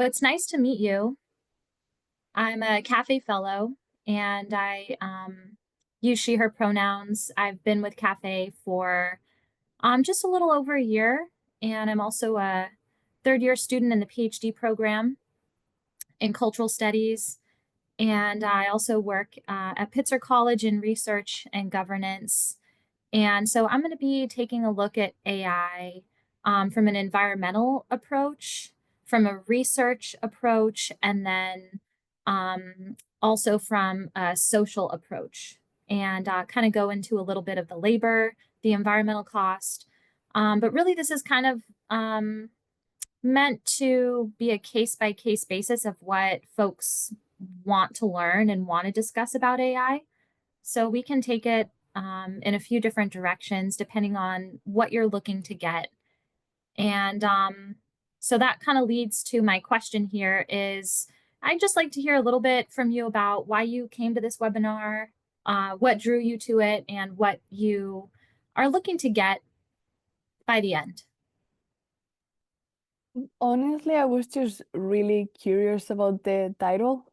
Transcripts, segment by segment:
It's nice to meet you. I'm a cafe fellow and I use she, her pronouns. I've been with cafe for just a little over a year, and I'm also a third year student in the PhD program in cultural studies. And I also work at Pitzer College in research and governance. And so I'm going to be taking a look at AI from an environmental approach, from a research approach, and then also from a social approach, and kind of go into a little bit of the labor, the environmental cost. But really, this is kind of meant to be a case by case basis of what folks want to learn and want to discuss about AI. So we can take it in a few different directions depending on what you're looking to get. And so that kind of leads to my question here is I'd just like to hear a little bit from you about why you came to this webinar, what drew you to it, and what you are looking to get by the end. Honestly, I was just really curious about the title,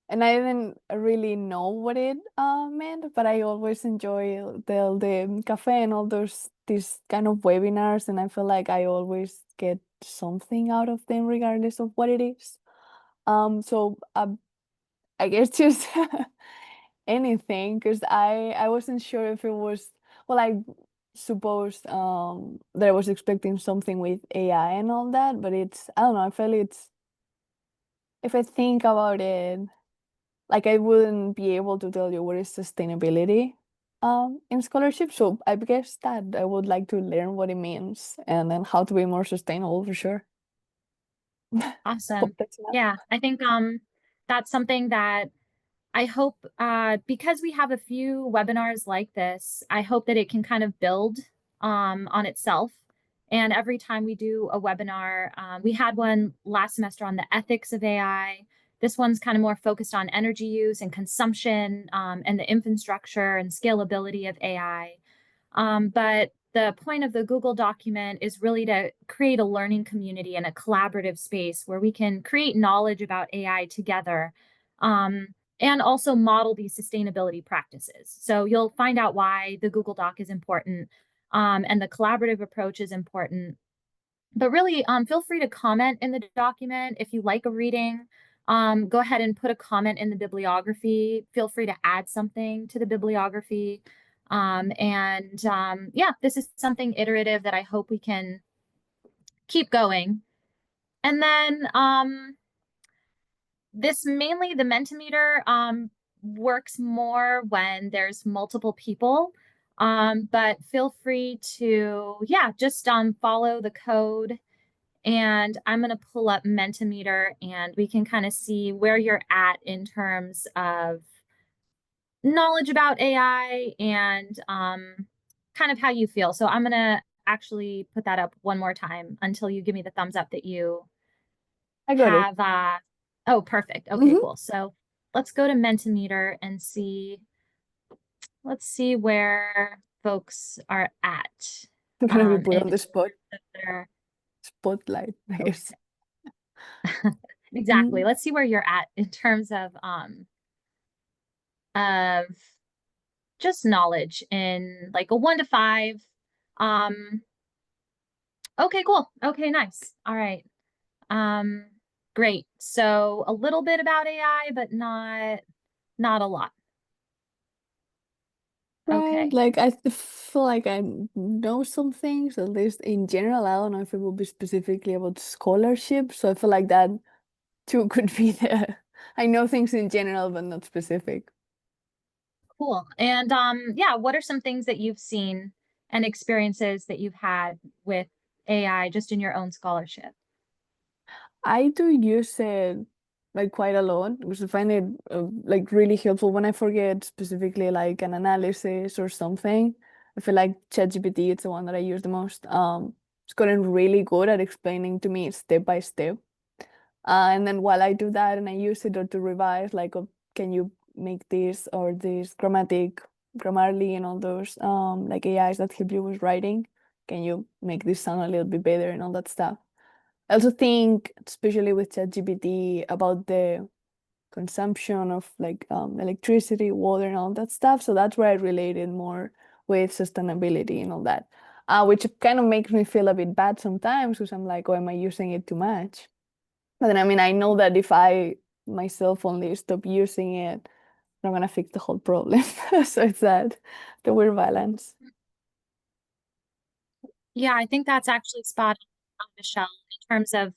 and I didn't really know what it meant, but I always enjoy the cafe and all these kind of webinars, and I feel like I always get something out of them regardless of what it is. So I guess just anything, because I wasn't sure if it was, well, I suppose that I was expecting something with AI and all that, but I don't know, I feel if I think about it, like I wouldn't be able to tell you what is sustainability in scholarship. So I guess that I would like to learn what it means and then how to be more sustainable for sure. Hope Awesome. that's enough. Yeah, I think that's something that I hope, because we have a few webinars like this, I hope that it can kind of build on itself. And every time we do a webinar, we had one last semester on the ethics of AI. This one's kind of more focused on energy use and consumption, and the infrastructure and scalability of AI. But the point of the Google document is really to create a learning community and a collaborative space where we can create knowledge about AI together, and also model these sustainability practices. So you'll find out why the Google Doc is important, and the collaborative approach is important. But really, feel free to comment in the document if you like a reading. Go ahead and put a comment in the bibliography. Feel free to add something to the bibliography. Yeah, this is something iterative that I hope we can keep going. And then this mainly the Mentimeter works more when there's multiple people. But feel free to, yeah, just follow the code. And I'm going to pull up Mentimeter and we can kind of see where you're at in terms of knowledge about AI and kind of how you feel. So I'm going to actually put that up one more time until you give me the thumbs up that you I got it. have. Oh, perfect. Okay, Mm-hmm. cool. So let's go to Mentimeter and see. Let's see where folks are at I'm gonna be put in on the their. spotlight, I guess. Okay. Exactly. Mm, Let's see where you're at in terms of just knowledge in like a 1 to 5. Um, okay, cool. Okay, nice. All right. Um, great. So a little bit about AI, but not a lot. right, Okay. like feel like I know some things, at least in general. I don't know if it will be specifically about scholarship, so I feel like that too could be the I know things in general, but not specific. Cool. And yeah, what are some things that you've seen and experiences that you've had with AI just in your own scholarship? I do use it like quite a lot because I find it like really helpful when I forget specifically like an analysis or something. I feel like ChatGPT is the one that I use the most. It's gotten really good at explaining to me step by step. And then while I do that and I use it or to revise, like, oh, can you make this or this grammarly and all those like AIs that help you with writing? Can you make this sound a little bit better and all that stuff? I also think, especially with ChatGPT, about the consumption of like electricity, water, and all that stuff. So that's where I related more with sustainability and all that, which kind of makes me feel a bit bad sometimes because I'm like, oh, am I using it too much? But then, I mean, I know that if I myself only stop using it, I'm gonna fix the whole problem. So it's that the weird balance. Yeah, I think that's actually spot on, Michelle, in terms of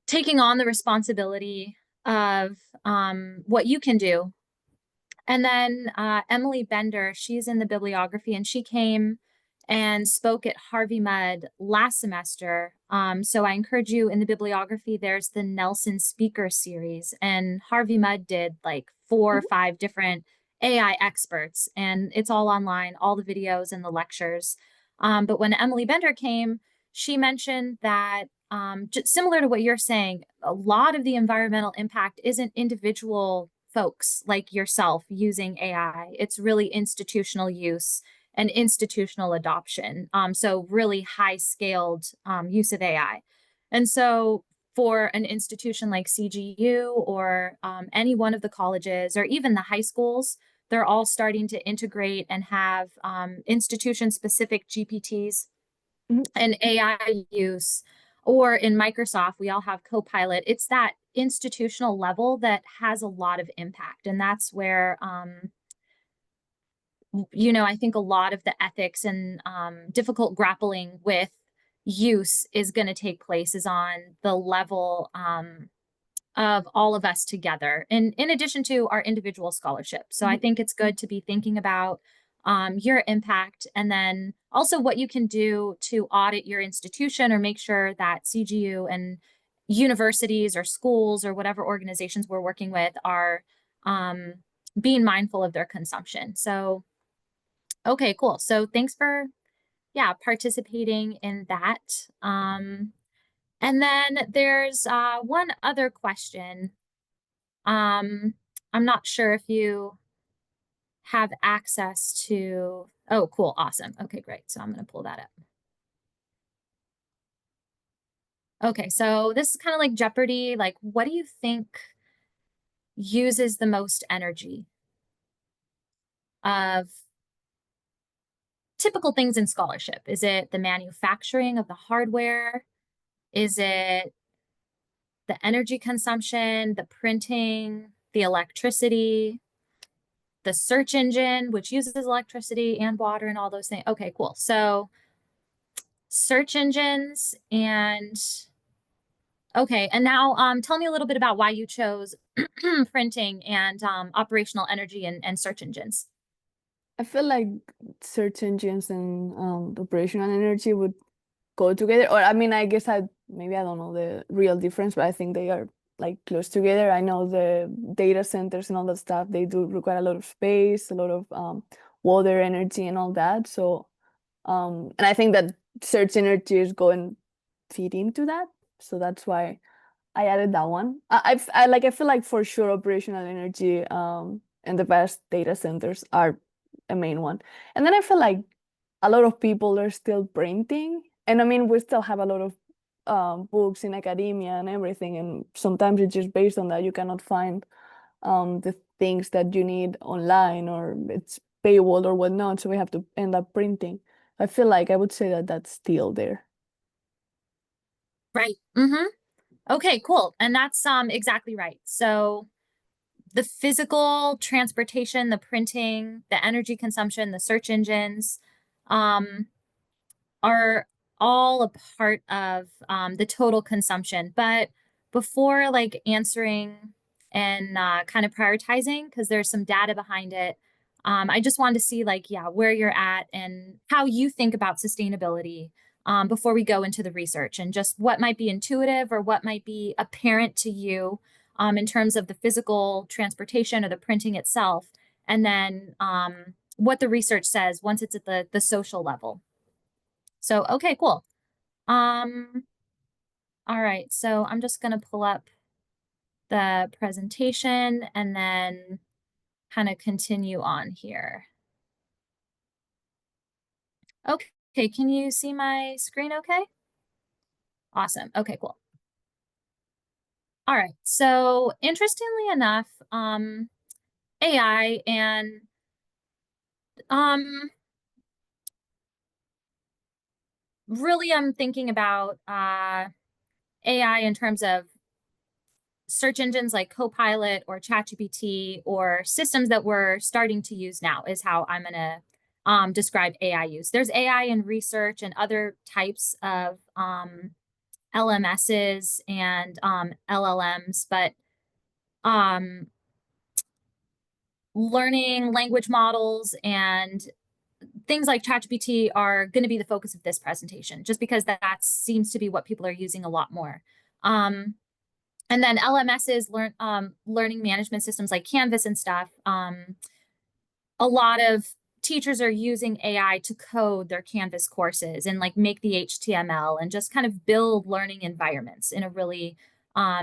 taking on the responsibility of what you can do. And then Emily Bender, she's in the bibliography, and she came and spoke at Harvey Mudd last semester. So I encourage you, in the bibliography, there's the Nelson Speaker Series, and Harvey Mudd did like 4 or 5 different AI experts, and it's all online, all the videos and the lectures. But when Emily Bender came, she mentioned that just similar to what you're saying, a lot of the environmental impact isn't individual folks like yourself using AI. It's really institutional use and institutional adoption. So really high scaled use of AI. And so for an institution like CGU or any one of the colleges or even the high schools, they're all starting to integrate and have institution specific GPTs Mhm. and AI use, or in Microsoft, we all have Copilot. It's that institutional level that has a lot of impact. And that's where, I think a lot of the ethics and difficult grappling with use is going to take place is on the level of all of us together, in addition to our individual scholarship. So I Mhm. think it's good to be thinking about your impact, and then also what you can do to audit your institution or make sure that CGU and universities or schools or whatever organizations we're working with are um, being mindful of their consumption. So, okay, cool. So thanks for, yeah, participating in that. And then there's one other question. um, I'm not sure if you have access to, oh, cool, awesome. Okay, great. So I'm going to pull that up. Okay, so this is kind of like Jeopardy. Like, what do you think uses the most energy of typical things in scholarship? Is it the manufacturing of the hardware? Is it the energy consumption, the printing, the electricity, the search engine, which uses electricity and water and all those things? Okay, cool. So search engines and okay, and now tell me a little bit about why you chose printing and operational energy and search engines. I feel like search engines and operational energy would go together. Or I mean, I guess maybe I don't know the real difference, but I think they are like close together. I know the data centers and all that stuff, they do require a lot of space, a lot of water, energy, and all that. So, and I think that search energy is going feed into that. So that's why I added that one. I feel like for sure operational energy and the best data centers are a main one. And then I feel like a lot of people are still printing. And I mean, we still have a lot of books in academia and everything. And sometimes it's just based on that. You cannot find the things that you need online or it's paywall or whatnot. So we have to end up printing. I feel like I would say that that's still there. Right. Mm-hmm. Okay, cool. And that's exactly right. So the physical transportation, the printing, the energy consumption, the search engines, um, are all a part of the total consumption. But before like answering and kind of prioritizing, because there's some data behind it, I just wanted to see like, yeah, where you're at and how you think about sustainability before we go into the research and just what might be intuitive or what might be apparent to you in terms of the physical transportation or the printing itself. And then what the research says once it's at the social level. So, okay, cool. Um, all right, so I'm just gonna pull up the presentation and then kind of continue on here. Okay, can you see my screen okay? Awesome. Okay, cool. All right. So interestingly enough, AI and um, really I'm thinking about AI in terms of search engines like Copilot or ChatGPT or systems that we're starting to use now is how I'm going to describe AI use. There's AI in research and other types of LMSs and LLMs, but um, learning language models and things like ChatGPT are going to be the focus of this presentation, just because that seems to be what people are using a lot more. And then LMSs, learning management systems like Canvas and stuff. A lot of teachers are using AI to code their Canvas courses and like make the HTML and just kind of build learning environments in a really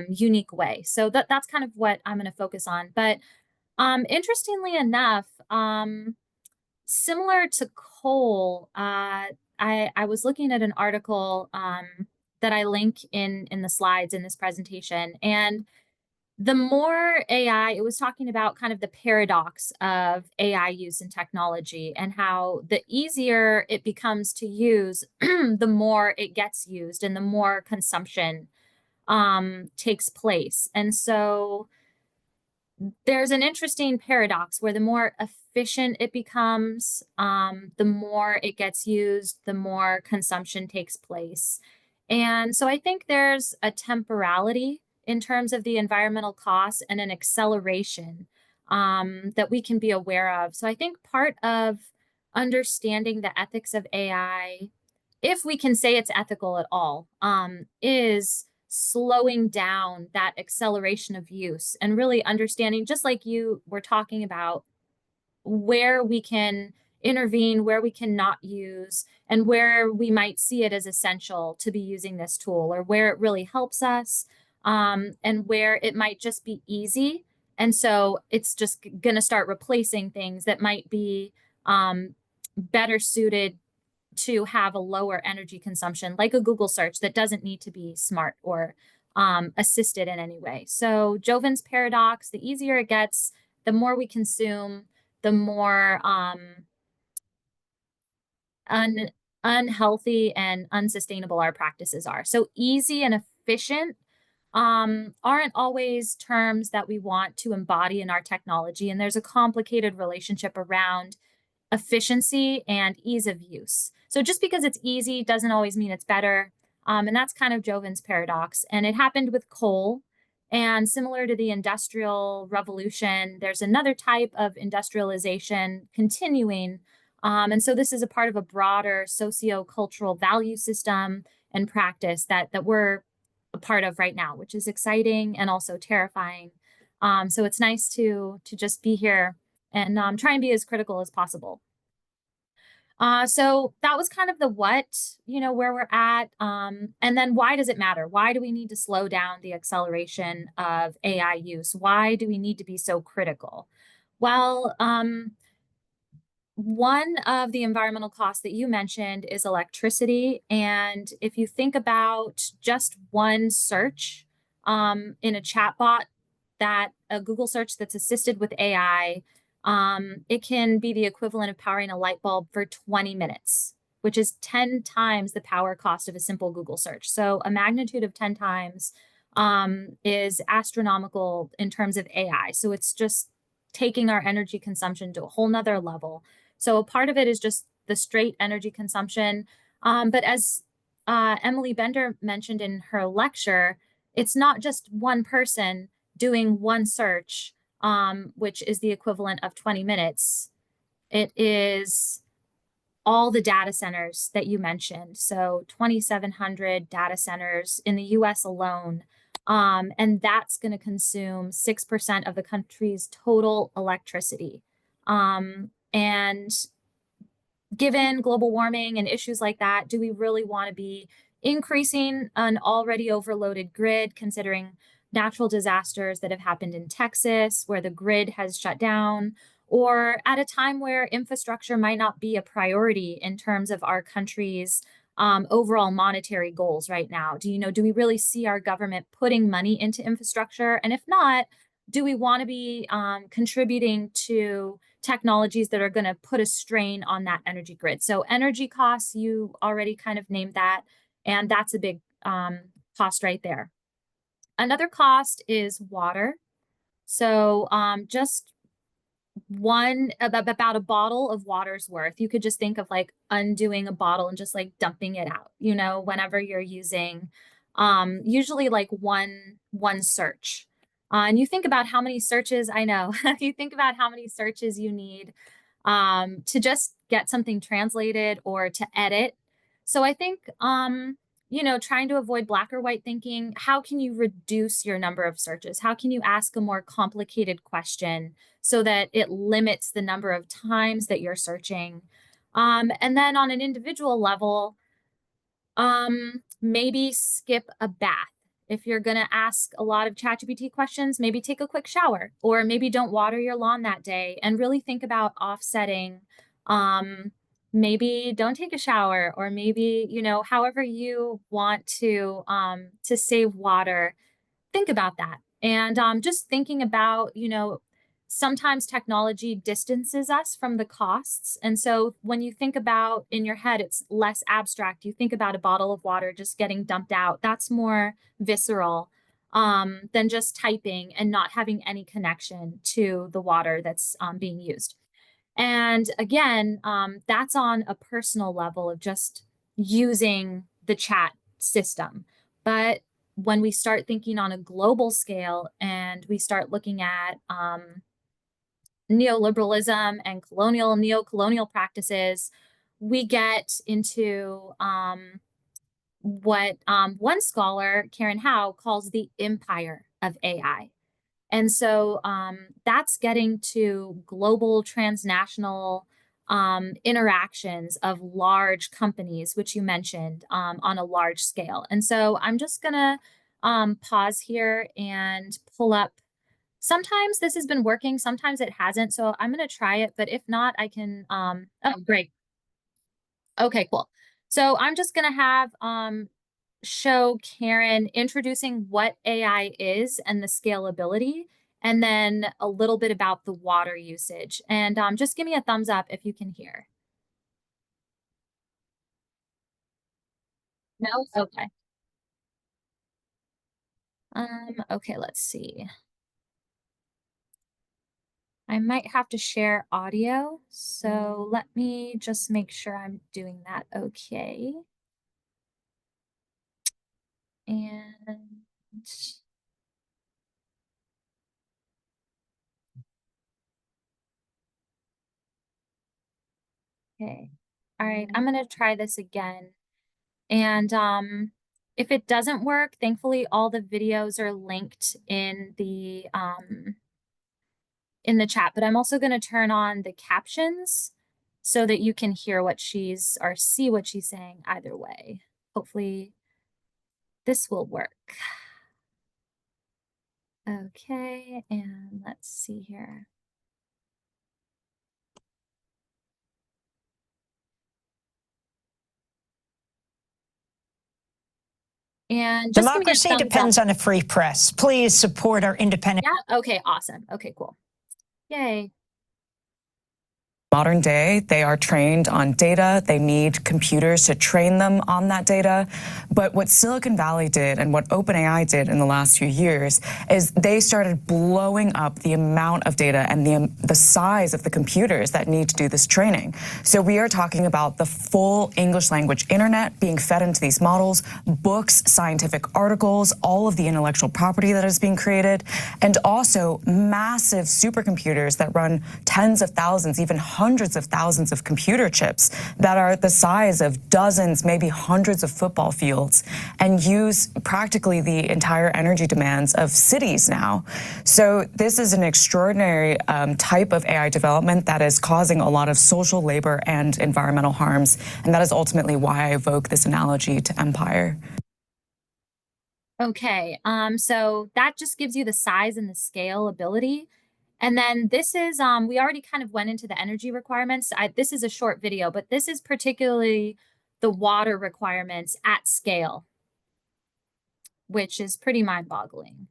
unique way. So that's kind of what I'm going to focus on. But interestingly enough, similar to Cole, I was looking at an article that I link in the slides in this presentation, and the more AI, it was talking about kind of the paradox of AI use in technology and how the easier it becomes to use, the more it gets used and the more consumption takes place. And so there's an interesting paradox where the more efficient it becomes, the more it gets used, the more consumption takes place. And so I think there's a temporality in terms of the environmental costs and an acceleration that we can be aware of. So I think part of understanding the ethics of AI, if we can say it's ethical at all, is slowing down that acceleration of use and really understanding, just like you were talking about, where we can intervene, where we cannot use, and where we might see it as essential to be using this tool, or where it really helps us, and where it might just be easy. And so it's just going to start replacing things that might be better suited to have a lower energy consumption, like a Google search that doesn't need to be smart or assisted in any way. So Joven's paradox, the easier it gets, the more we consume, the more un unhealthy and unsustainable our practices are. So easy and efficient aren't always terms that we want to embody in our technology. And there's a complicated relationship around efficiency and ease of use. So just because it's easy doesn't always mean it's better. And that's kind of Joven's paradox. And it happened with coal. And similar to the Industrial Revolution, there's another type of industrialization continuing. And so this is a part of a broader socio-cultural value system and practice that we're a part of right now, which is exciting and also terrifying. So it's nice to just be here and try and be as critical as possible. So that was kind of the what, where we're at. And then why does it matter? Why do we need to slow down the acceleration of AI use? Why do we need to be so critical? Well, one of the environmental costs that you mentioned is electricity. And if you think about just one search in a chatbot, that a Google search that's assisted with AI, it can be the equivalent of powering a light bulb for 20 minutes, which is 10 times the power cost of a simple Google search. So a magnitude of 10 times is astronomical in terms of AI. So it's just taking our energy consumption to a whole nother level. So a part of it is just the straight energy consumption. But as Emily Bender mentioned in her lecture, it's not just one person doing one search, which is the equivalent of 20 minutes. It is all the data centers that you mentioned. So 2,700 data centers in the US alone. And that's going to consume 6% of the country's total electricity. And given global warming and issues like that, do we really want to be increasing an already overloaded grid, considering natural disasters that have happened in Texas, where the grid has shut down, or at a time where infrastructure might not be a priority in terms of our country's overall monetary goals right now? Do we really see our government putting money into infrastructure? And if not, do we want to be contributing to technologies that are going to put a strain on that energy grid? So energy costs, you already kind of named that, and that's a big cost right there. Another cost is water. So just about a bottle of water's worth. You could just think of like undoing a bottle and just like dumping it out, whenever you're using usually like one search. And you think about how many searches, I know, you think about how many searches you need to just get something translated or to edit. So I think trying to avoid black or white thinking, how can you reduce your number of searches? How can you ask a more complicated question so that it limits the number of times that you're searching? And then on an individual level, maybe skip a bath. If you're going to ask a lot of ChatGPT questions, maybe take a quick shower, or maybe don't water your lawn that day, and really think about offsetting. Maybe don't take a shower, or maybe, however you want to save water, think about that. And just thinking about, sometimes technology distances us from the costs. And so when you think about in your head, it's less abstract. You think about a bottle of water just getting dumped out. That's more visceral than just typing and not having any connection to the water that's being used. And again, that's on a personal level of just using the chat system. But when we start thinking on a global scale and we start looking at neoliberalism and neocolonial practices, we get into what one scholar, Karen Howe, calls the empire of AI. And so that's getting to global transnational interactions of large companies, which you mentioned on a large scale. And so I'm just going to pause here and pull up. Sometimes this has been working, sometimes it hasn't. So I'm going to try it, but if not, I can. Oh, great. Okay, cool. So I'm just going to have show Karen introducing what AI is and the scalability, and then a little bit about the water usage. And just give me a thumbs up if you can hear. No? Okay. Okay, let's see. I might have to share audio, so let me just make sure I'm doing that okay. And okay. All right, I'm gonna try this again. And if it doesn't work, thankfully all the videos are linked in the chat, but I'm also going to turn on the captions so that you can hear what she's or see what she's saying either way. Hopefully this will work. Okay, and let's see here. And just give me a Democracy thumbs depends up. on a free press. Please support our independent. Yeah, okay, awesome. Okay, cool. Yay. Modern day, they are trained on data. They need computers to train them on that data. But what Silicon Valley did and what OpenAI did in the last few years is they started blowing up the amount of data and the size of the computers that need to do this training. So we are talking about the full English language internet being fed into these models, books, scientific articles, all of the intellectual property that is being created, and also massive supercomputers that run tens of thousands, even hundreds of thousands of computer chips that are the size of dozens, maybe hundreds of football fields, and use practically the entire energy demands of cities now. So this is an extraordinary type of AI development that is causing a lot of social, labor, and environmental harms. And that is ultimately why I evoke this analogy to empire. Okay, so that just gives you the size and the scalability. And then this is, we already kind of went into the energy requirements. This is a short video, but this is particularly the water requirements at scale, which is pretty mind-boggling.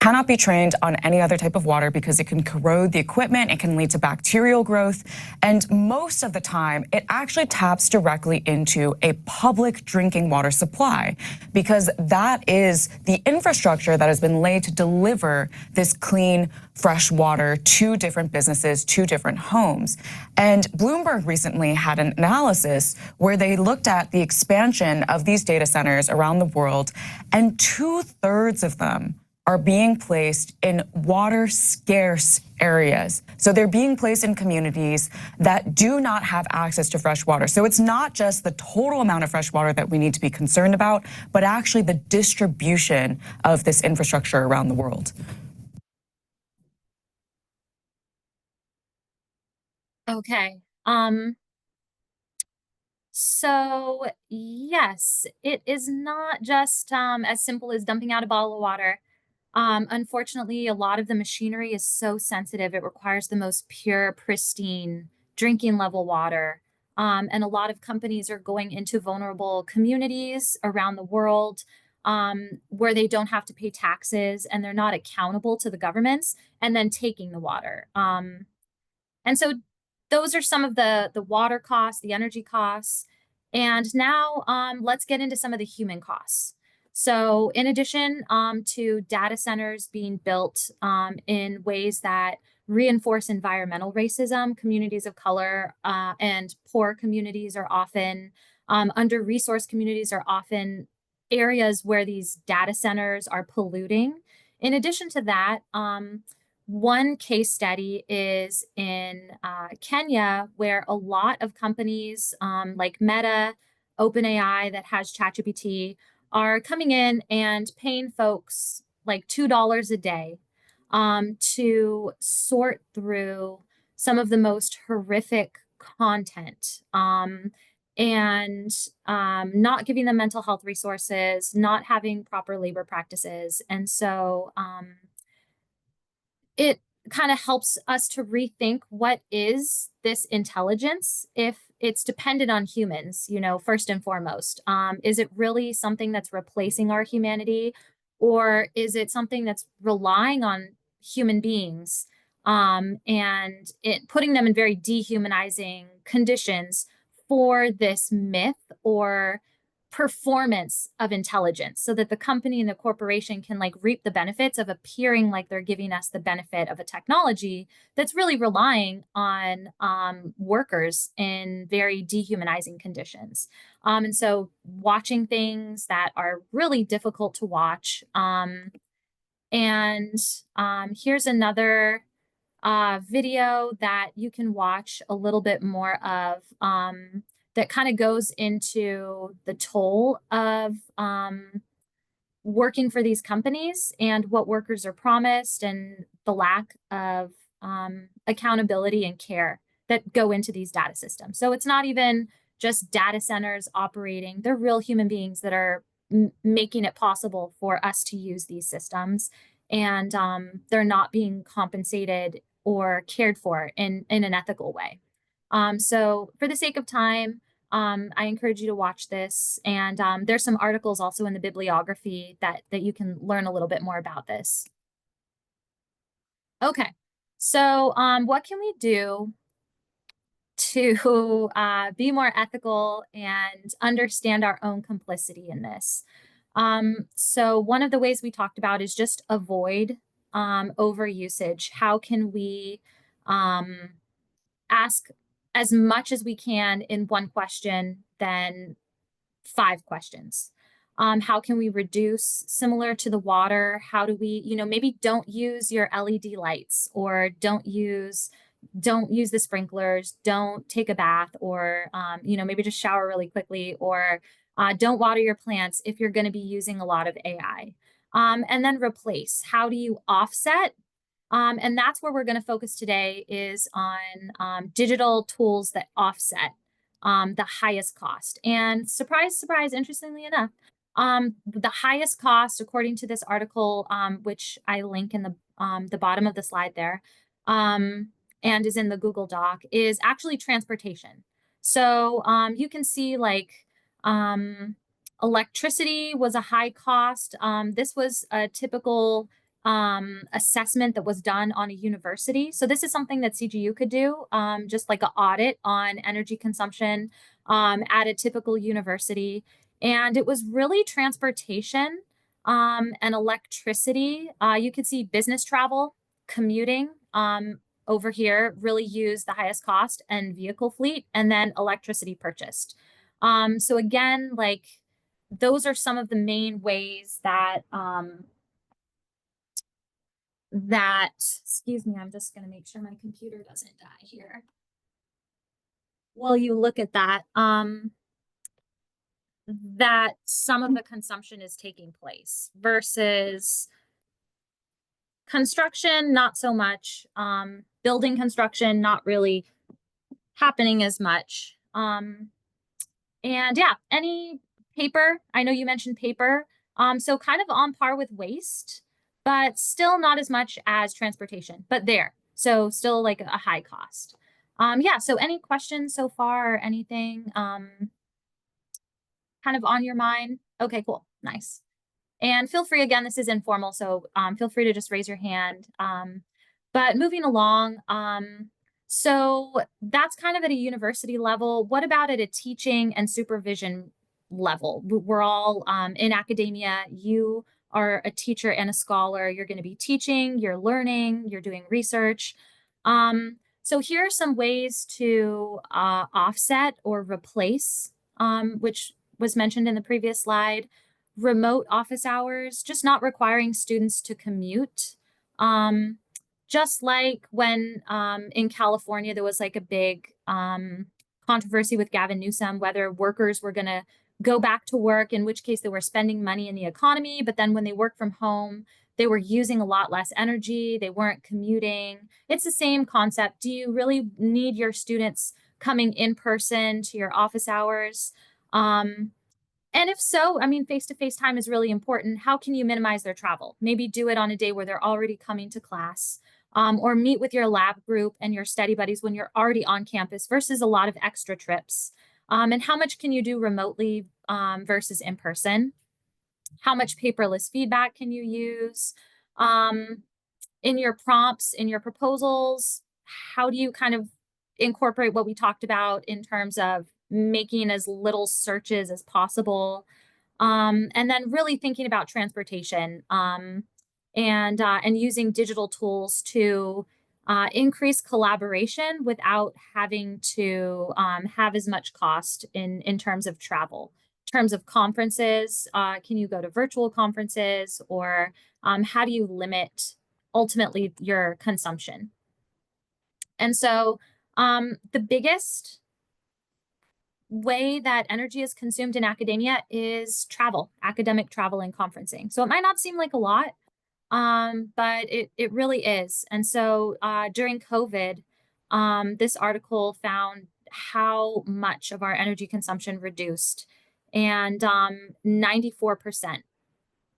Cannot be trained on any other type of water because it can corrode the equipment, it can lead to bacterial growth, and most of the time, it actually taps directly into a public drinking water supply because that is the infrastructure that has been laid to deliver this clean, fresh water to different businesses, to different homes. And Bloomberg recently had an analysis where they looked at the expansion of these data centers around the world, and 2/3 of them are being placed in water scarce areas. So they're being placed in communities that do not have access to fresh water. So it's not just the total amount of fresh water that we need to be concerned about, but actually the distribution of this infrastructure around the world. Okay. So yes, it is not just as simple as dumping out a bottle of water. Unfortunately, a lot of the machinery is so sensitive. It requires the most pure, pristine drinking level water. And a lot of companies are going into vulnerable communities around the world where they don't have to pay taxes and they're not accountable to the governments and then taking the water. And so those are some of the water costs, the energy costs. And now let's get into some of the human costs. So in addition to data centers being built in ways that reinforce environmental racism, communities of color and poor communities are often, under-resourced communities are often areas where these data centers are polluting. In addition to that, one case study is in Kenya, where a lot of companies like Meta, OpenAI, that has ChatGPT, are coming in and paying folks like $2 a day to sort through some of the most horrific content and not giving them mental health resources, not having proper labor practices. And so it kind of helps us to rethink what is this intelligence if it's dependent on humans, you know, first and foremost. Is it really something that's replacing our humanity, or is it something that's relying on human beings and it putting them in very dehumanizing conditions for this myth or performance of intelligence so that the company and the corporation can like reap the benefits of appearing like they're giving us the benefit of a technology that's really relying on workers in very dehumanizing conditions. And so watching things that are really difficult to watch. And here's another video that you can watch a little bit more of that kind of goes into the toll of working for these companies and what workers are promised and the lack of accountability and care that go into these data systems. So it's not even just data centers operating, they're real human beings that are making it possible for us to use these systems. And they're not being compensated or cared for in an ethical way. So for the sake of time, I encourage you to watch this. And there's some articles also in the bibliography that you can learn a little bit more about this. Okay, so what can we do to be more ethical and understand our own complicity in this? So one of the ways we talked about is just avoid overusage. How can we ask as much as we can in one question than 5 questions? How can we reduce, similar to the water? How do we, you know, maybe don't use your LED lights, or don't use the sprinklers, don't take a bath, or you know, maybe just shower really quickly, or don't water your plants if you're going to be using a lot of AI. And then replace. How do you offset? And that's where we're going to focus today, is on digital tools that offset the highest cost. And surprise, surprise, interestingly enough, the highest cost, according to this article, which I link in the bottom of the slide there, and is in the Google Doc, is actually transportation. So you can see like Electricity was a high cost. This was a typical assessment that was done on a university. So this is something that CGU could do, just like an audit on energy consumption at a typical university. And it was really transportation and electricity. You could see business travel, commuting over here really use the highest cost, and vehicle fleet, and then electricity purchased. So again, like those are some of the main ways that excuse me, I'm just going to make sure my computer doesn't die here. While you look at that, that some of the consumption is taking place versus construction, not so much. Building construction, not really happening as much. And yeah, any paper, I know you mentioned paper. So kind of on par with waste, but still not as much as transportation, but there. So still like a high cost. Yeah, so any questions so far or anything kind of on your mind? Okay, cool, nice. And feel free, again, this is informal, so feel free to just raise your hand. But moving along, so that's kind of at a university level. What about at a teaching and supervision level? We're all in academia. You are a teacher and a scholar. You're going to be teaching, you're learning, you're doing research. So here are some ways to offset or replace, which was mentioned in the previous slide. Remote office hours, just not requiring students to commute. Just like when in California, there was like a big controversy with Gavin Newsom, whether workers were going to go back to work, in which case they were spending money in the economy. But then when they work from home, they were using a lot less energy. They weren't commuting. It's the same concept. Do you really need your students coming in person to your office hours? And if so, I mean, face-to-face time is really important. How can you minimize their travel? Maybe do it on a day where they're already coming to class, or meet with your lab group and your study buddies when you're already on campus versus a lot of extra trips. And how much can you do remotely versus in person? How much paperless feedback can you use? In your prompts, in your proposals, how do you kind of incorporate what we talked about in terms of making as little searches as possible? And then really thinking about transportation and using digital tools to increase collaboration without having to have as much cost in terms of travel. In terms of conferences, can you go to virtual conferences, or how do you limit ultimately your consumption? And so the biggest way that energy is consumed in academia is travel, academic travel and conferencing. So it might not seem like a lot, but it really is. And so during COVID, this article found how much of our energy consumption reduced, and 94%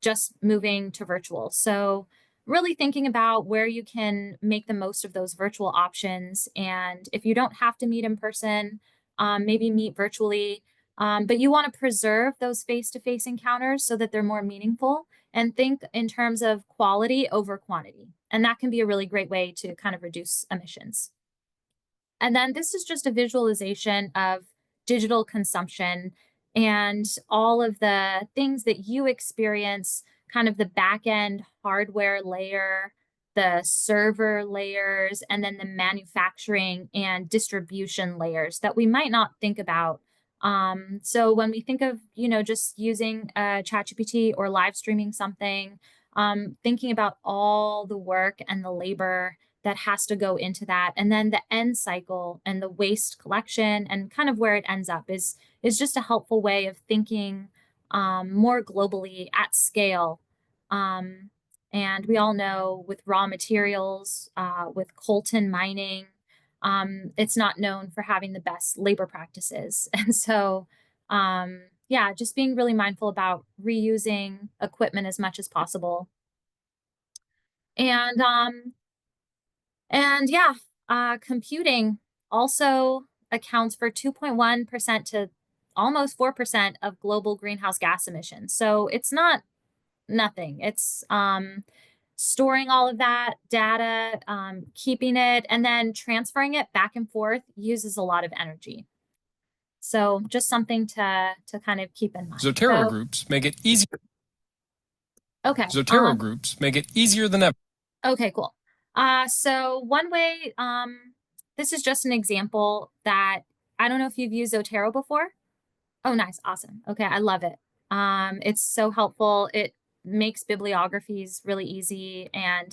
just moving to virtual. So really thinking about where you can make the most of those virtual options. And if you don't have to meet in person, maybe meet virtually, but you want to preserve those face-to-face encounters so that they're more meaningful, and think in terms of quality over quantity. And that can be a really great way to kind of reduce emissions. And then this is just a visualization of digital consumption and all of the things that you experience, kind of the back end hardware layer, the server layers, and then the manufacturing and distribution layers that we might not think about. So when we think of, just using ChatGPT or live streaming something, thinking about all the work and the labor that has to go into that, and then the end cycle and the waste collection and kind of where it ends up is just a helpful way of thinking more globally at scale. And we all know with raw materials, with coltan mining, it's not known for having the best labor practices. And so, yeah, just being really mindful about reusing equipment as much as possible. And yeah, computing also accounts for 2.1% to almost 4% of global greenhouse gas emissions. So it's not nothing. It's storing all of that data, keeping it, and then transferring it back and forth uses a lot of energy. So just something to kind of keep in mind. Zotero groups make it easy. Okay. Zotero groups make it easier than ever. Okay, cool. So one way, this is just an example that I don't know if you've used Zotero before. Oh, nice. Awesome. Okay. I love it. It's so helpful. It makes bibliographies really easy. And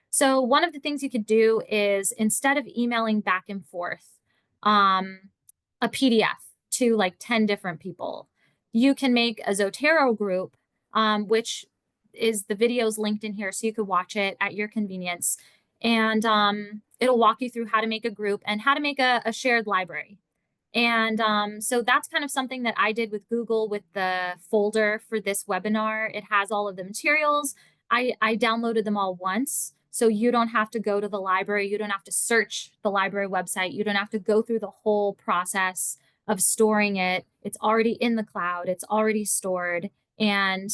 so one of the things you could do is instead of emailing back and forth a PDF to like 10 different people, you can make a Zotero group, which is the videos linked in here so you could watch it at your convenience. And it'll walk you through how to make a group and how to make a shared library. And so that's kind of something that I did with Google with the folder for this webinar. It has all of the materials. I downloaded them all once. So you don't have to go to the library. You don't have to search the library website. You don't have to go through the whole process of storing it. It's already in the cloud. It's already stored. And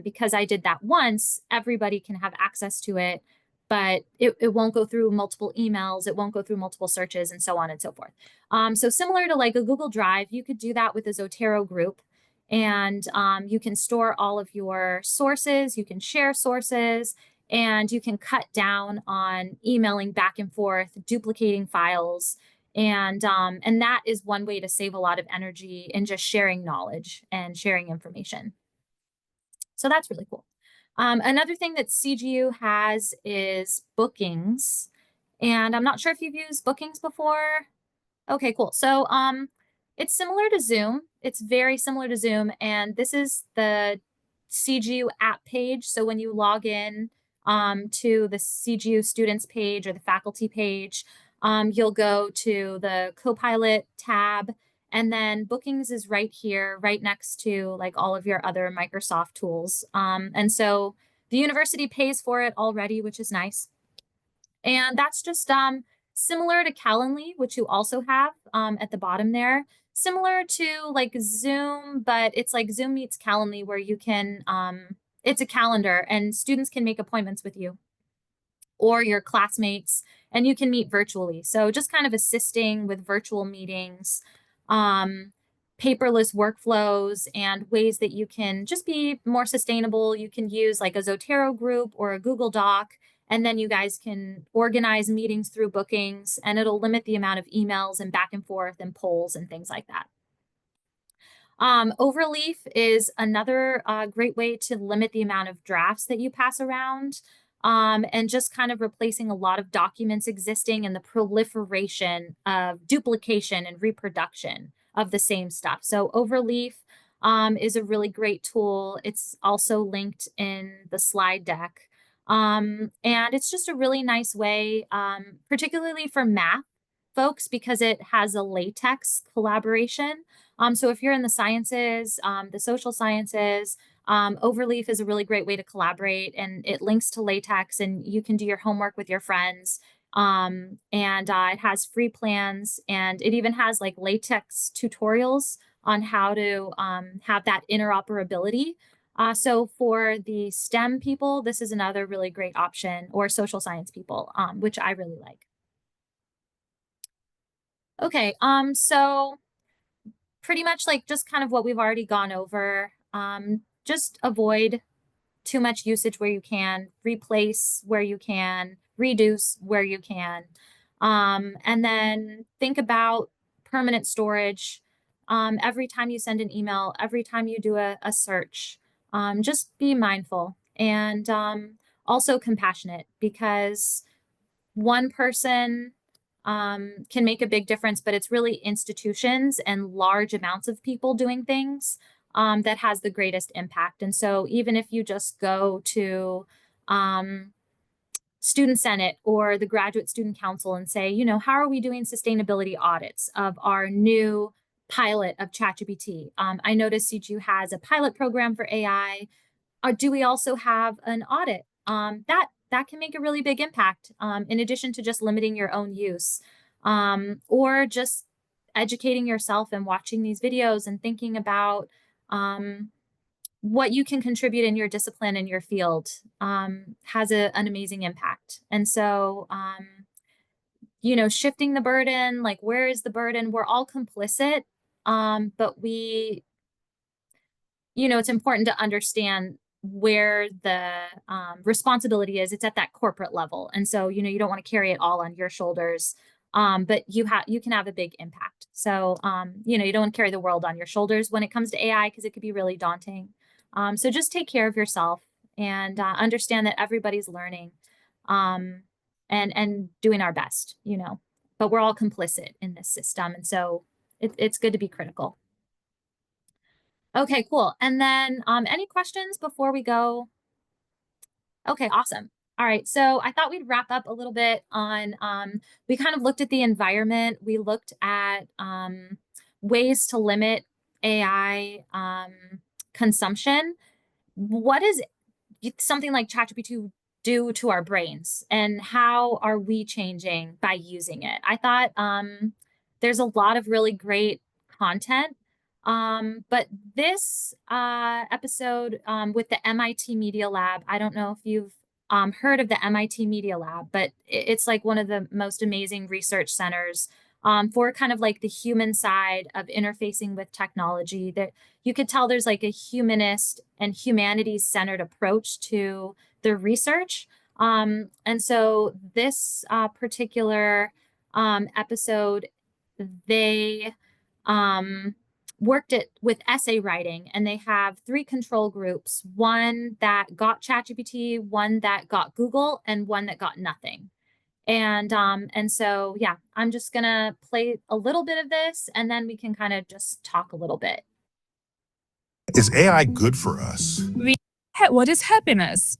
because I did that once, everybody can have access to it, but it won't go through multiple emails. It won't go through multiple searches and so on and so forth. So similar to like a Google Drive, you could do that with a Zotero group, and you can store all of your sources, you can share sources, and you can cut down on emailing back and forth, duplicating files. And that is one way to save a lot of energy in just sharing knowledge and sharing information. So that's really cool. Another thing that CGU has is bookings. And I'm not sure if you've used bookings before. Okay, cool. So it's similar to Zoom. It's very similar to Zoom. And this is the CGU app page. So when you log in to the CGU students page or the faculty page, you'll go to the Copilot tab, and then bookings is right here, right next to like all of your other Microsoft tools. And so the university pays for it already, which is nice. And that's just similar to Calendly, which you also have at the bottom there. Similar to like Zoom, but it's like Zoom meets Calendly, where you can, it's a calendar and students can make appointments with you or your classmates, and you can meet virtually. So just kind of assisting with virtual meetings, paperless workflows, and ways that you can just be more sustainable. You can use like a Zotero group or a Google Doc, and then you guys can organize meetings through bookings, and it'll limit the amount of emails and back and forth and polls and things like that. Overleaf is another great way to limit the amount of drafts that you pass around, and just kind of replacing a lot of documents existing and the proliferation of duplication and reproduction of the same stuff. So Overleaf is a really great tool. It's also linked in the slide deck. And it's just a really nice way, particularly for math folks, because it has a LaTeX collaboration. So if you're in the sciences, the social sciences, Overleaf is a really great way to collaborate, and it links to LaTeX, and you can do your homework with your friends. And it has free plans, and it even has like LaTeX tutorials on how to have that interoperability. So for the STEM people, this is another really great option, or social science people, which I really like. Okay, so pretty much like just kind of what we've already gone over. Just avoid too much usage where you can, replace where you can, reduce where you can. And then think about permanent storage. Every time you send an email, every time you do a search, just be mindful and also compassionate, because one person can make a big difference, but it's really institutions and large amounts of people doing things that has the greatest impact. And so even if you just go to Student Senate or the Graduate Student Council and say, you know, how are we doing sustainability audits of our new pilot of ChatGPT? I noticed CGU has a pilot program for AI. Or do we also have an audit? That can make a really big impact, in addition to just limiting your own use, or just educating yourself and watching these videos and thinking about what you can contribute in your discipline in your field has an amazing impact. And so, you know, shifting the burden, like where is the burden? We're all complicit, but you know, it's important to understand where the responsibility is. It's at that corporate level. And so, you know, you don't want to carry it all on your shoulders, but you can have a big impact. So, you know, you don't want to carry the world on your shoulders when it comes to AI, because it could be really daunting. So just take care of yourself and understand that everybody's learning and doing our best, you know, but we're all complicit in this system. And so it's good to be critical. Okay, cool. And then any questions before we go? Okay, awesome. All right, so I thought we'd wrap up a little bit on, we kind of looked at the environment. We looked at ways to limit AI consumption. What is something like ChatGPT do to our brains, and how are we changing by using it? I thought there's a lot of really great content. But this episode with the MIT Media Lab, I don't know if you've heard of the MIT Media Lab, but it's like one of the most amazing research centers for kind of like the human side of interfacing with technology. That you could tell there's like a humanist and humanities-centered approach to the research. And so this particular episode, they worked it with essay writing, and they have 3 control groups: one that got ChatGPT, one that got Google, and one that got nothing. And so, yeah, I'm just gonna play a little bit of this, and then we can kind of just talk a little bit. Is AI good for us? What is happiness?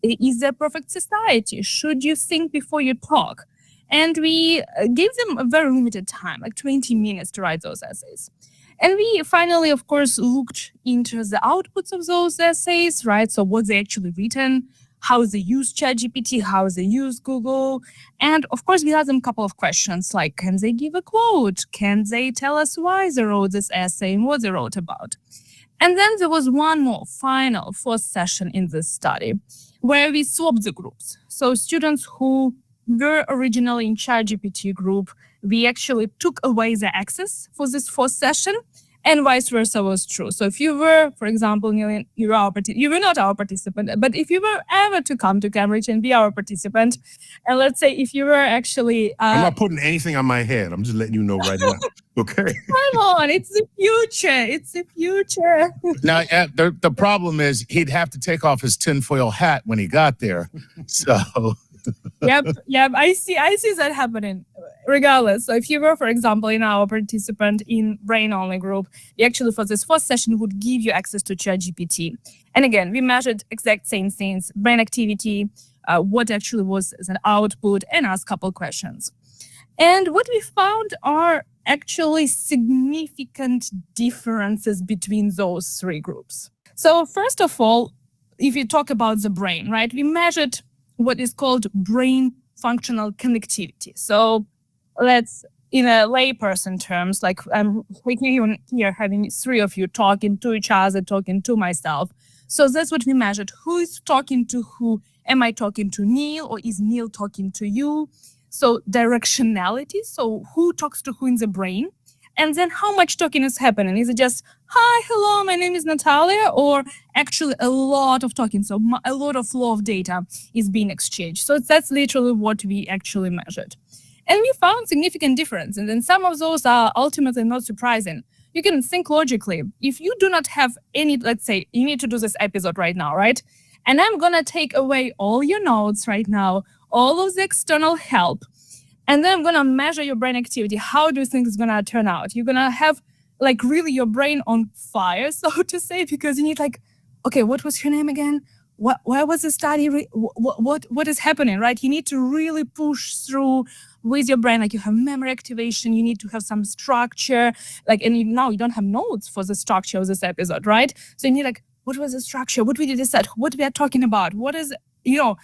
Is there a perfect society? Should you think before you talk? And we gave them a very limited time, like 20 minutes to write those essays. And we finally, of course, looked into the outputs of those essays, right? So what they actually written, how they use ChatGPT, how they use Google. And of course, we asked them a couple of questions, like, can they give a quote? Can they tell us why they wrote this essay and what they wrote about? And then there was one more final 4th session in this study where we swapped the groups. So students who were originally in ChatGPT group, we actually took away the access for this 4th session, and vice versa was true. So if you were, for example, Neil, you were not our participant, but if you were ever to come to Cambridge and be our participant, and let's say if you were actually... I'm not putting anything on my head. I'm just letting you know right now. Okay. Come on, it's the future. It's the future. Now, the problem is he'd have to take off his tinfoil hat when he got there. So... Yep, I see that happening regardless. So if you were, for example, in our participant in brain-only group, we actually for this 4th session would give you access to ChatGPT. And again, we measured exact same things, brain activity, what actually was an output, and asked a couple questions. And what we found are actually significant differences between those 3 groups. So first of all, if you talk about the brain, right, we measured what is called brain functional connectivity. So let's, in a layperson terms, like I'm here having 3 of you talking to each other, talking to myself. So that's what we measured. Who is talking to who? Am I talking to Neil, or is Neil talking to you? So directionality, so who talks to who in the brain? And then how much talking is happening? Is it just, hi, hello, my name is Natalia, or actually a lot of talking? So a lot of flow of data is being exchanged. So that's literally what we actually measured. And we found significant difference. And then some of those are ultimately not surprising. You can think logically. If you do not have any, let's say you need to do this episode right now, right? And I'm gonna take away all your notes right now, all of the external help, and then I'm gonna measure your brain activity. How do you think it's gonna turn out? You're gonna have like really your brain on fire, so to say, because you need like, okay, what was your name again? Where was the study? What is happening, right? You need to really push through with your brain. Like you have memory activation, you need to have some structure, like, and now you don't have notes for the structure of this episode, right? So you need like, what was the structure? What we did decide? What we are talking about? What is, you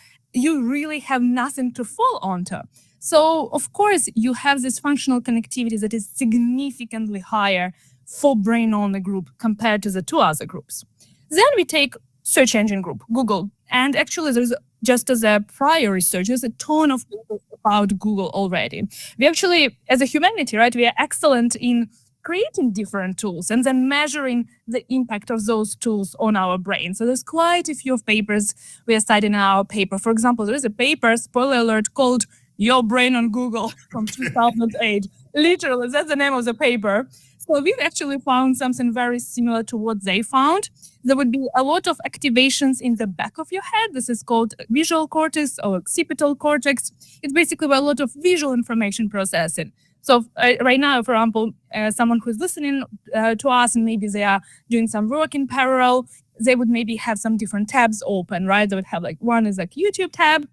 really have nothing to fall onto. So of course you have this functional connectivity that is significantly higher for brain-only group compared to the two other groups. Then we take search engine group, Google. And actually there's, just as a prior research, there's a ton of papers about Google already. We actually, as a humanity, right, we are excellent in creating different tools and then measuring the impact of those tools on our brain. So there's quite a few of papers we are citing in our paper. For example, there is a paper, spoiler alert, called Your Brain on Google from 2008. Literally, that's the name of the paper. So we've actually found something very similar to what they found. There would be a lot of activations in the back of your head. This is called visual cortex or occipital cortex. It's basically a lot of visual information processing. So right now, for example, someone who's listening to us and maybe they are doing some work in parallel, they would maybe have some different tabs open, right? They would have like, one is like YouTube tab,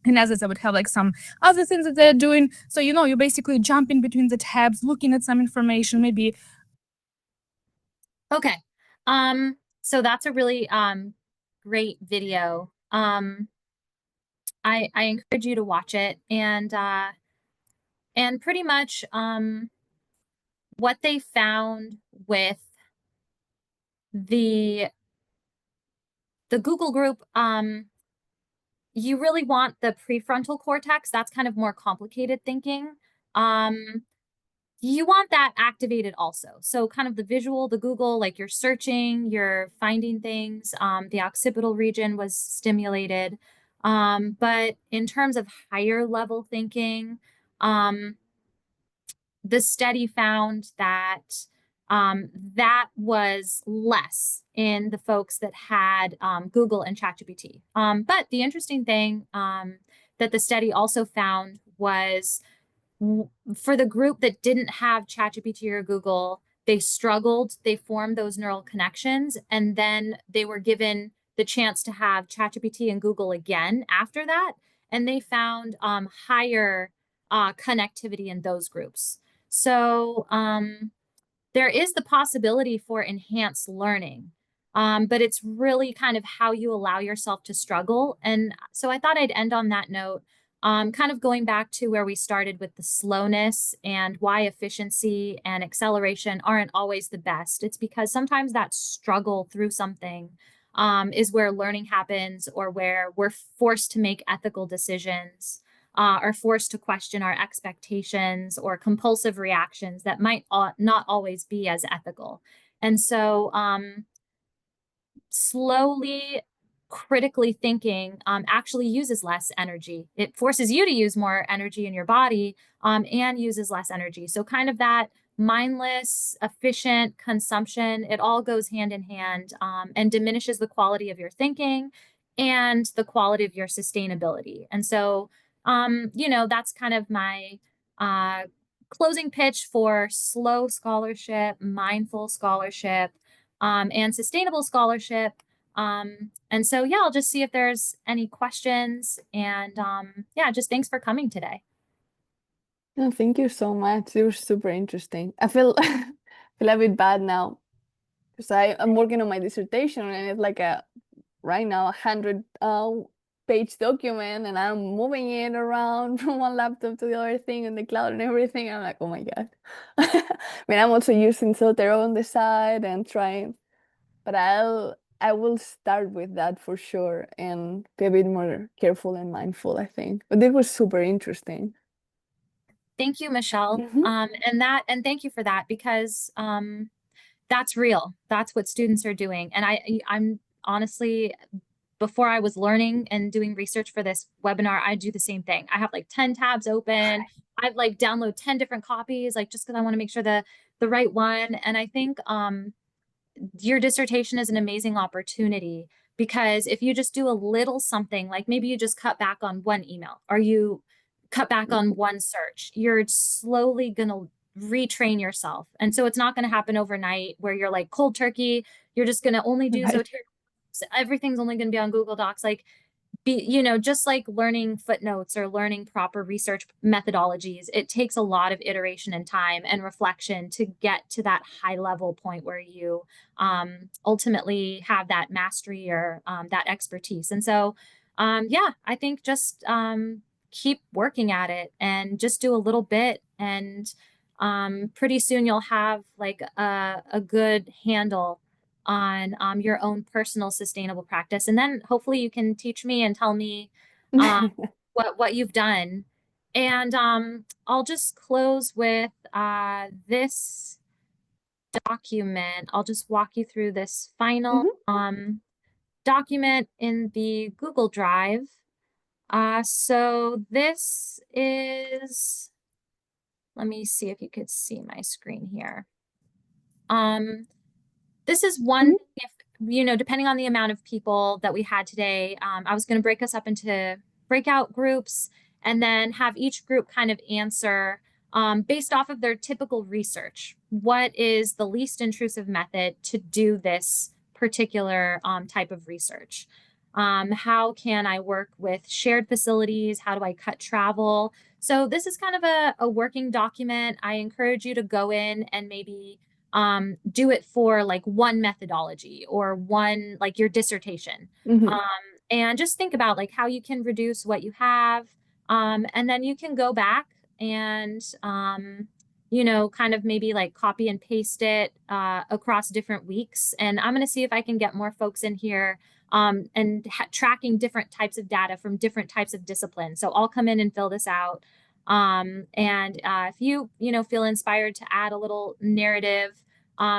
and others I would have like some other things that they're doing. So, you know, you're basically jumping between the tabs, looking at some information, maybe. Okay. So that's a really great video. I encourage you to watch it, and pretty much what they found with the Google group, you really want the prefrontal cortex. That's kind of more complicated thinking. You want that activated also. So kind of the visual, the Google, like you're searching, you're finding things. The occipital region was stimulated. But in terms of higher level thinking, the study found that that was less in the folks that had Google and ChatGPT. But the interesting thing that the study also found was for the group that didn't have ChatGPT or Google, they struggled, they formed those neural connections, and then they were given the chance to have ChatGPT and Google again after that, and they found higher connectivity in those groups. So there is the possibility for enhanced learning, but it's really kind of how you allow yourself to struggle. And so I thought I'd end on that note, kind of going back to where we started with the slowness and why efficiency and acceleration aren't always the best. It's because sometimes that struggle through something is where learning happens, or where we're forced to make ethical decisions, are forced to question our expectations or compulsive reactions that might not always be as ethical. And so slowly, critically thinking actually uses less energy. It forces you to use more energy in your body and uses less energy. So kind of that mindless, efficient consumption, it all goes hand in hand and diminishes the quality of your thinking and the quality of your sustainability. And so, you know, that's kind of my closing pitch for slow scholarship, mindful scholarship, and sustainable scholarship. And so, yeah, I'll just see if there's any questions. And yeah, just thanks for coming today. No, thank you so much. It was super interesting. I feel feel a bit bad now because I'm working on my dissertation and it's like a right now 100 page document and I'm moving it around from one laptop to the other thing in the cloud and everything. I'm like, oh my God. I mean, I'm also using Zotero on the side and trying, but I will start with that for sure and be a bit more careful and mindful, I think. But it was super interesting. Thank you, Michelle. Mhm. And thank you for that, because that's real. That's what students are doing. And I'm honestly, before I was learning and doing research for this webinar, I do the same thing. I have like 10 tabs open. I've like download 10 different copies, like just because I want to make sure the right one. And I think your dissertation is an amazing opportunity, because if you just do a little something, like maybe you just cut back on one email or you cut back on one search, you're slowly going to retrain yourself. And so it's not going to happen overnight where you're like cold turkey. You're just going to only do Right. Zotero. Everything's only going to be on Google Docs. Like, you know, just like learning footnotes or learning proper research methodologies, it takes a lot of iteration and time and reflection to get to that high level point where you ultimately have that mastery or that expertise. And so, yeah, I think just keep working at it and just do a little bit. And pretty soon you'll have like a good handle on your own personal sustainable practice. And then hopefully you can teach me and tell me what you've done. And I'll just close with this document. I'll just walk you through this final document in the Google Drive. So this is, let me see if you could see my screen here. This is one, if, you know, depending on the amount of people that we had today, I was going to break us up into breakout groups and then have each group kind of answer based off of their typical research. What is the least intrusive method to do this particular type of research? How can I work with shared facilities? How do I cut travel? So this is kind of a working document. I encourage you to go in and maybe do it for like one methodology or one, like your dissertation. And just think about like how you can reduce what you have. And then you can go back and, you know, kind of maybe like copy and paste it across different weeks. And I'm going to see if I can get more folks in here and tracking different types of data from different types of disciplines. So I'll come in and fill this out. And if you know, feel inspired to add a little narrative,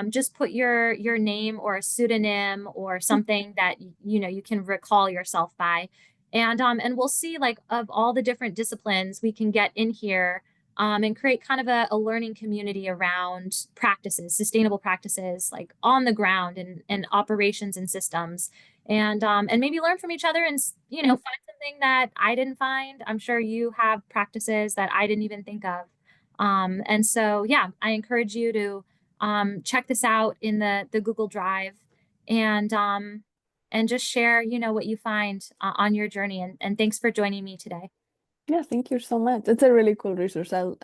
just put your name or a pseudonym or something that, you know, you can recall yourself by. And we'll see like of all the different disciplines we can get in here and create kind of a learning community around practices, sustainable practices, like on the ground and operations and systems. And maybe learn from each other and, you know, find something that I didn't find. I'm sure you have practices that I didn't even think of. And so, yeah, I encourage you to check this out in the Google Drive and just share, you know, what you find on your journey. And thanks for joining me today. Yeah, thank you so much. It's a really cool resource. I'll